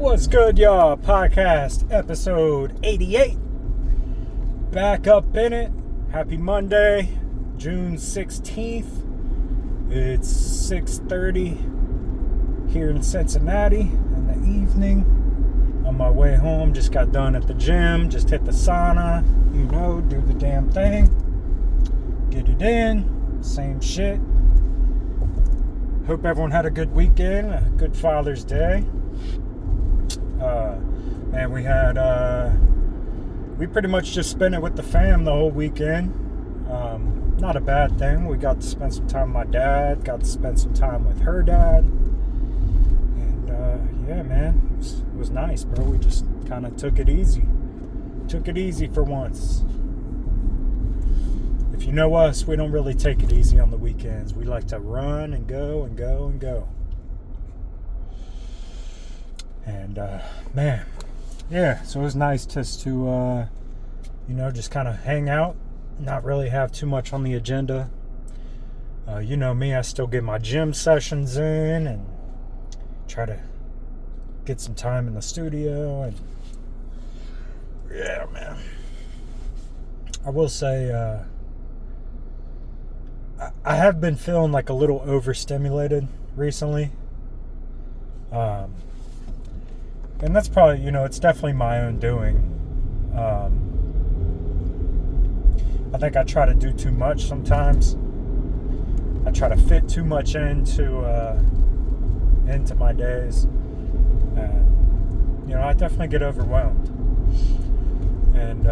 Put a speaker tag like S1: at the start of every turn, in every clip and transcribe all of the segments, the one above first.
S1: What's good, y'all? Podcast episode 88. Back up in it. Happy Monday, June 16th. It's 6:30 here in Cincinnati in the evening. On my way home, just got done at the gym, just hit the sauna, do the damn thing. Get it in, same shit. Hope everyone had a good weekend, a good Father's Day. And we pretty much just spent it with the fam the whole weekend. Not a bad thing. We got to spend some time with my dad, got to spend some time with her dad. And, yeah, man, it was nice, bro. We just kind of took it easy. Took it easy for once. If you know us, we don't really take it easy on the weekends. We like to run and go and go and go. And, man, yeah, so it was nice just to, just kind of hang out, not really have too much on the agenda. You know me, I still get my gym sessions in and try to get some time in the studio. And, yeah, man, I will say, I have been feeling like a little overstimulated recently. And that's probably, it's definitely my own doing. I think I try to do too much sometimes. I try to fit too much into my days. I definitely get overwhelmed. And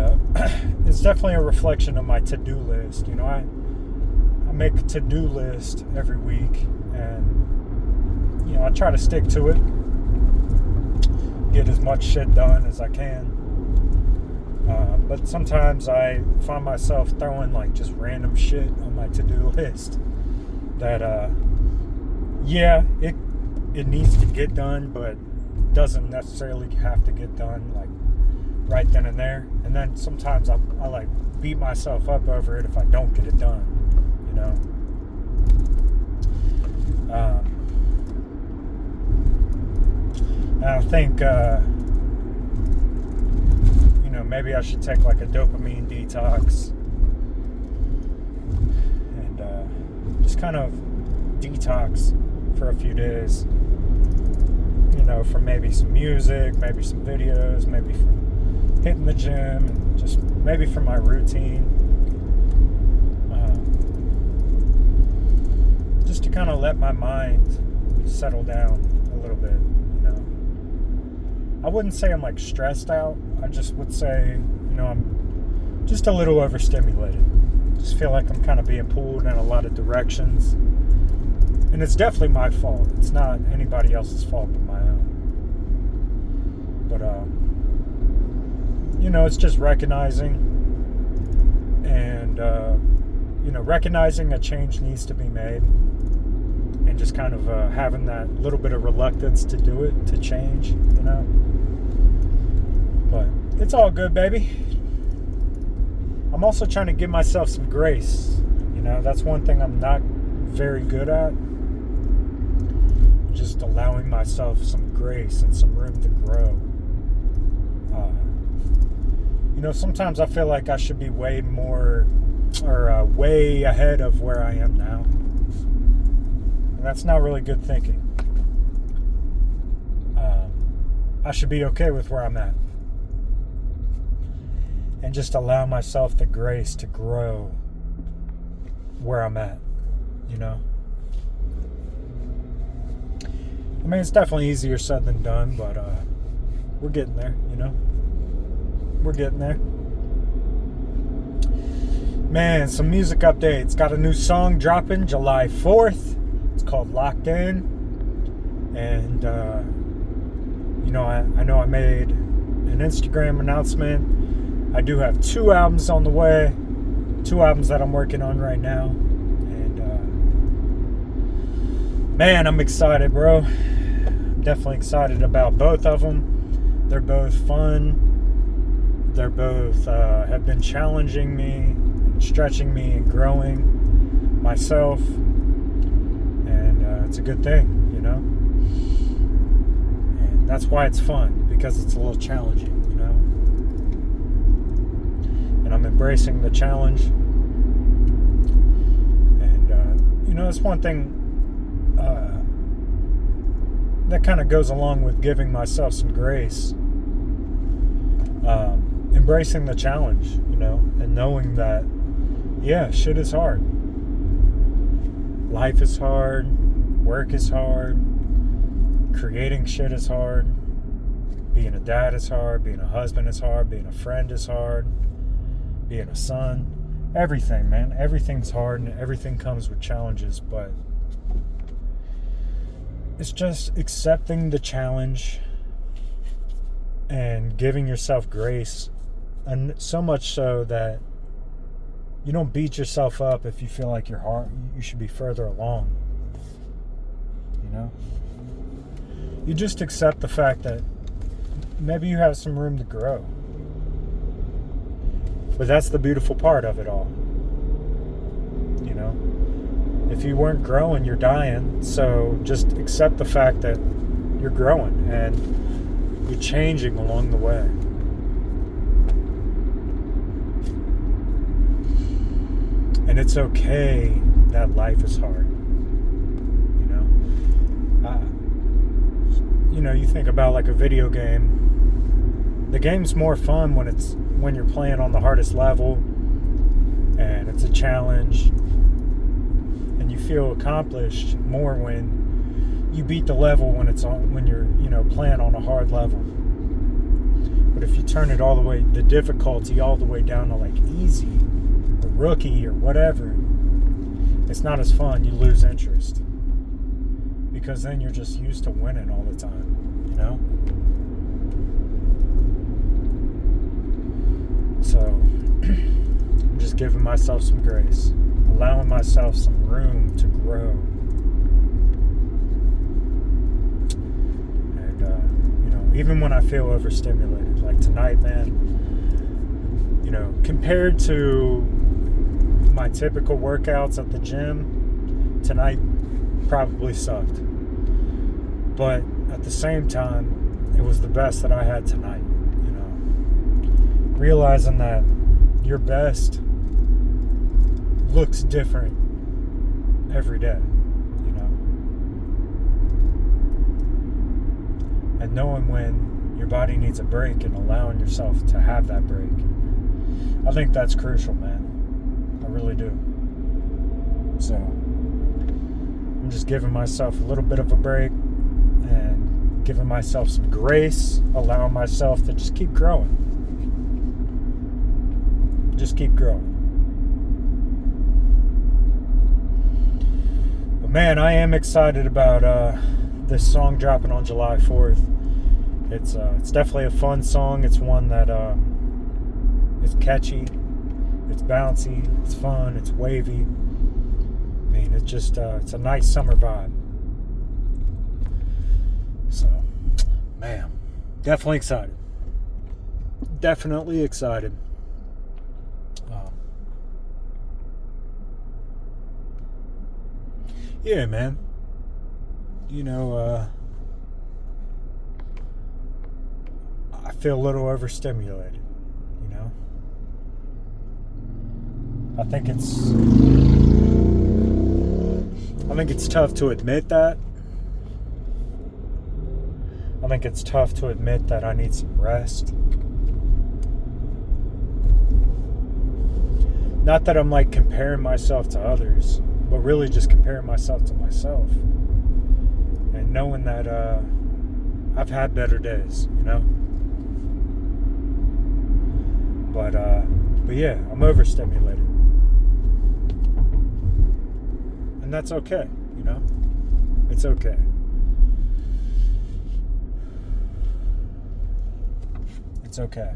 S1: it's definitely a reflection of my to-do list. I make a to-do list every week, and I try to stick to it, get as much shit done as I can. But sometimes I find myself throwing like just random shit on my to-do list that it needs to get done, but doesn't necessarily have to get done like right then and there. And then sometimes I like beat myself up over it if I don't get it done. And I think, maybe I should take like a dopamine detox and just kind of detox for a few days, from maybe some music, maybe some videos, maybe from hitting the gym, and just maybe from my routine. Just to kind of let my mind settle down a little bit, I wouldn't say I'm like stressed out. I just would say, I'm just a little overstimulated. Just feel like I'm kind of being pulled in a lot of directions. And it's definitely my fault. It's not anybody else's fault but my own. But, it's just recognizing and, recognizing a change needs to be made. And just kind of having that little bit of reluctance to do it, to change, But it's all good, baby. I'm also trying to give myself some grace. That's one thing I'm not very good at. Just allowing myself some grace and some room to grow. Sometimes I feel like I should be way more, or way ahead of where I am now. And that's not really good thinking. I should be okay with where I'm at. And just allow myself the grace to grow where I'm at, I mean, it's definitely easier said than done, but we're getting there, We're getting there. Man, some music updates. Got a new song dropping July 4th. It's called Locked In. And, I know I made an Instagram announcement. I do have 2 albums on the way. 2 albums that I'm working on right now. And, man, I'm excited, bro. I'm definitely excited about both of them. They're both fun. They're both have been challenging me, stretching me, and growing myself. And it's a good thing, That's why it's fun, because it's a little challenging, you know? And I'm embracing the challenge. And, you know, it's one thing that kind of goes along with giving myself some grace. Embracing the challenge, you know, and knowing that, yeah, shit is hard. Life is hard. Work is hard. Creating shit is hard. Being a dad is hard. Being a husband is hard. Being a friend is hard. Being a son. Everything, man. Everything's hard, and everything comes with challenges, but it's just accepting the challenge and giving yourself grace, and so much so that you don't beat yourself up if you feel like you should be further along. You know? You just accept the fact that maybe you have some room to grow. But that's the beautiful part of it all. You know? If you weren't growing, you're dying. So just accept the fact that you're growing and you're changing along the way. And it's okay that life is hard. You know, you think about like a video game. The game's more fun when you're playing on the hardest level, and it's a challenge, and you feel accomplished more when you beat the level when you're, you know, playing on a hard level. But if you turn it all the way, the difficulty all the way down to like easy or rookie or whatever, it's not as fun. You lose interest. Because then you're just used to winning all the time, you know? So, I'm just giving myself some grace, allowing myself some room to grow. And, you know, even when I feel overstimulated, like tonight, man, you know, compared to my typical workouts at the gym, tonight probably sucked. But at the same time, it was the best that I had tonight, you know. Realizing that your best looks different every day, you know. And knowing when your body needs a break and allowing yourself to have that break. I think that's crucial, man. I really do. So, I'm just giving myself a little bit of a break and giving myself some grace, allowing myself to just keep growing. Just keep growing. But man, I am excited about this song dropping on July 4th. It's definitely a fun song. It's one that it's catchy, it's bouncy, it's fun, it's wavy. I mean, it's just it's a nice summer vibe. So, man, definitely excited. Definitely excited. Yeah, man. You know, I feel a little overstimulated, you know? I think it's tough to admit that. I think it's tough to admit that I need some rest. Not that I'm like comparing myself to others, but really just comparing myself to myself. And knowing that I've had better days, you know? But yeah, I'm overstimulated. And that's okay, you know? It's okay. It's okay.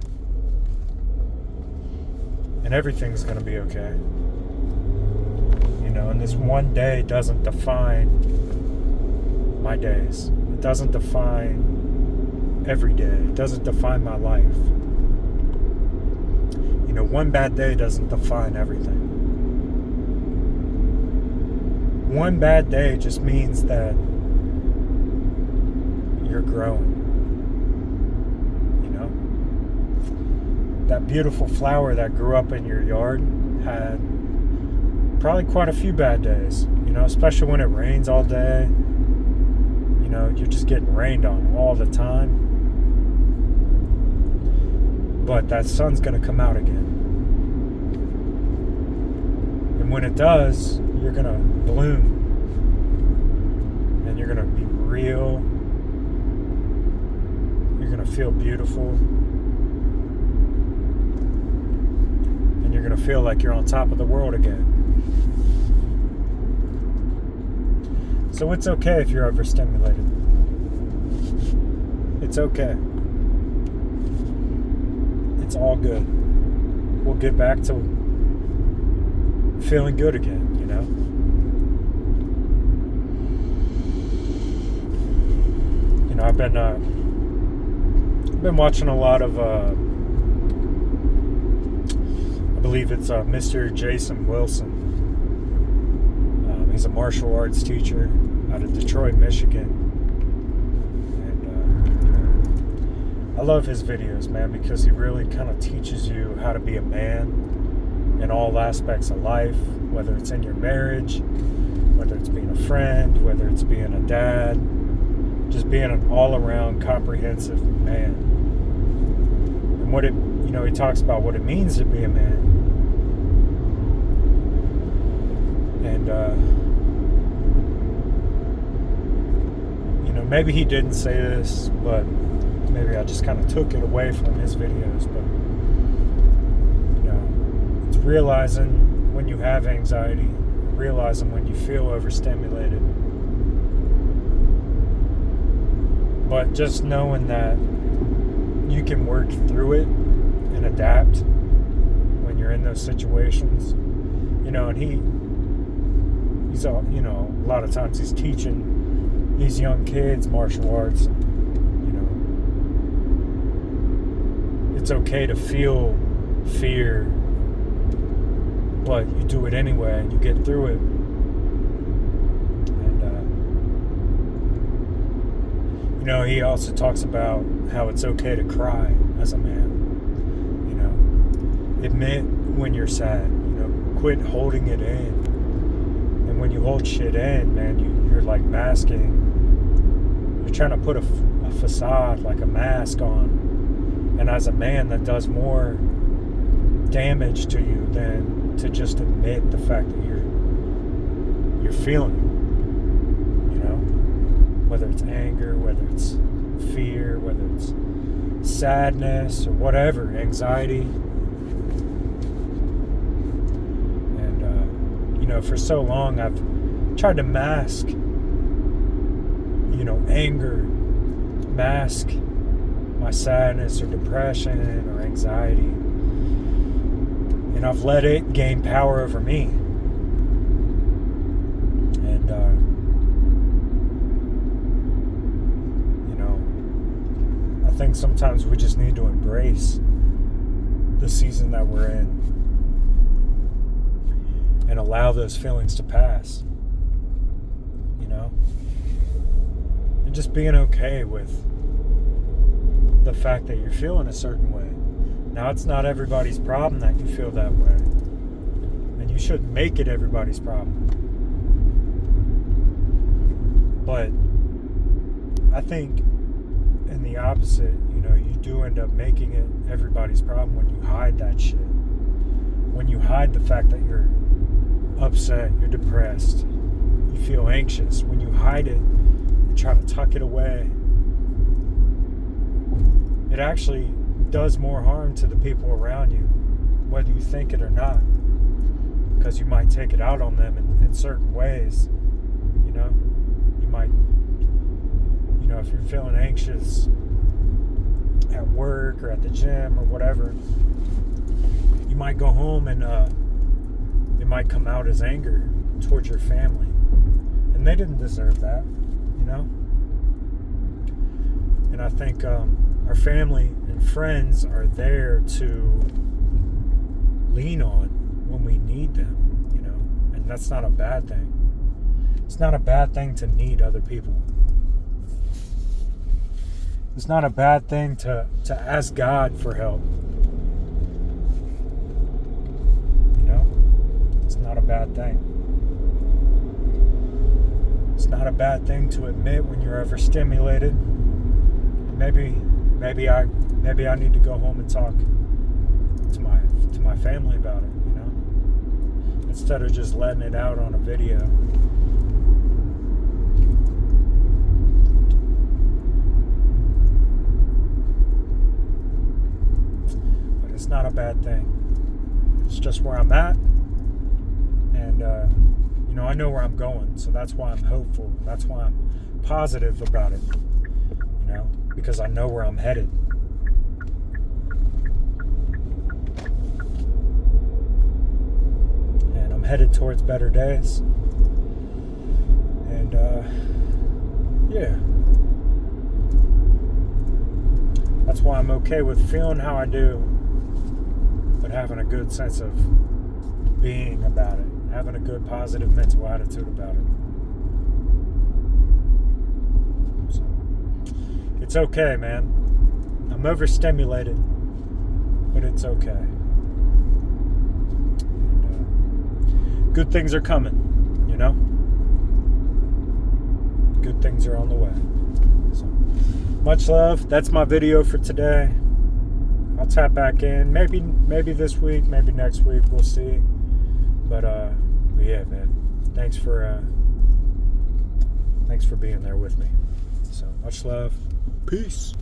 S1: And everything's going to be okay. You know, and this one day doesn't define my days. It doesn't define every day. It doesn't define my life. You know, one bad day doesn't define everything. One bad day just means that you're growing. that beautiful flower that grew up in your yard had probably quite a few bad days, especially when it rains all day. You're just getting rained on all the time. But that sun's going to come out again. And when it does, you're going to bloom. And you're going to be real. You're going to feel beautiful. And you're going to feel like you're on top of the world again. So it's okay if you're overstimulated. It's okay. It's all good. We'll get back to feeling good again, I've been watching a lot of I believe it's Mr. Jason Wilson. He's a martial arts teacher out of Detroit, Michigan. And I love his videos, man, because he really kind of teaches you how to be a man in all aspects of life, whether it's in your marriage, whether it's being a friend, whether it's being a dad, just being an all-around comprehensive man. And what it, he talks about what it means to be a man. And, maybe he didn't say this, but maybe I just kind of took it away from his videos. But, it's realizing when you have anxiety, realizing when you feel overstimulated. But just knowing that you can work through it and adapt when you're in those situations. And he's a lot of times he's teaching these young kids martial arts. It's okay to feel fear, but you do it anyway and you get through it. And he also talks about how it's okay to cry as a man. Admit when you're sad. Quit holding it in. And when you hold shit in, man, you're like masking. You're trying to put a facade, like a mask on. And as a man, that does more damage to you than to just admit the fact that you're feeling. Whether it's anger, whether it's fear, whether it's sadness or whatever, anxiety. And for so long I've tried to mask anger, mask my sadness or depression or anxiety, and I've let it gain power over me. And I think sometimes we just need to embrace the season that we're in and allow those feelings to pass, and just being okay with the fact that you're feeling a certain way. Now, it's not everybody's problem that you feel that way, and you shouldn't make it everybody's problem. But I think in the opposite, you do end up making it everybody's problem when you hide that shit. When you hide the fact that you're upset, you're depressed, you feel anxious. When you hide it and try to tuck it away, it actually does more harm to the people around you, whether you think it or not, because you might take it out on them in certain ways. You might, if you're feeling anxious at work or at the gym or whatever, you might go home and it might come out as anger towards your family, and they didn't deserve that. And I think our family and friends are there to lean on when we need them, and that's not a bad thing. It's not a bad thing to need other people. It's not a bad thing to ask God for help. not a bad thing. It's not a bad thing to admit when you're overstimulated. Maybe I need to go home and talk to my family about it, you know, instead of just letting it out on a video. But it's not a bad thing. It's just where I'm at, and you know, I know where I'm going, so that's why I'm hopeful. That's why I'm positive about it, you know, because I know where I'm headed. And I'm headed towards better days. And yeah, that's why I'm okay with feeling how I do, but having a good sense of being about it, having a good positive mental attitude about it. So it's okay, man. I'm overstimulated, but it's okay. And, good things are coming, you know? Good things are on the way. So much love. That's my video for today. I'll tap back in. Maybe this week, maybe next week. We'll see. But yeah, man. Thanks for being there with me. So much love. Peace.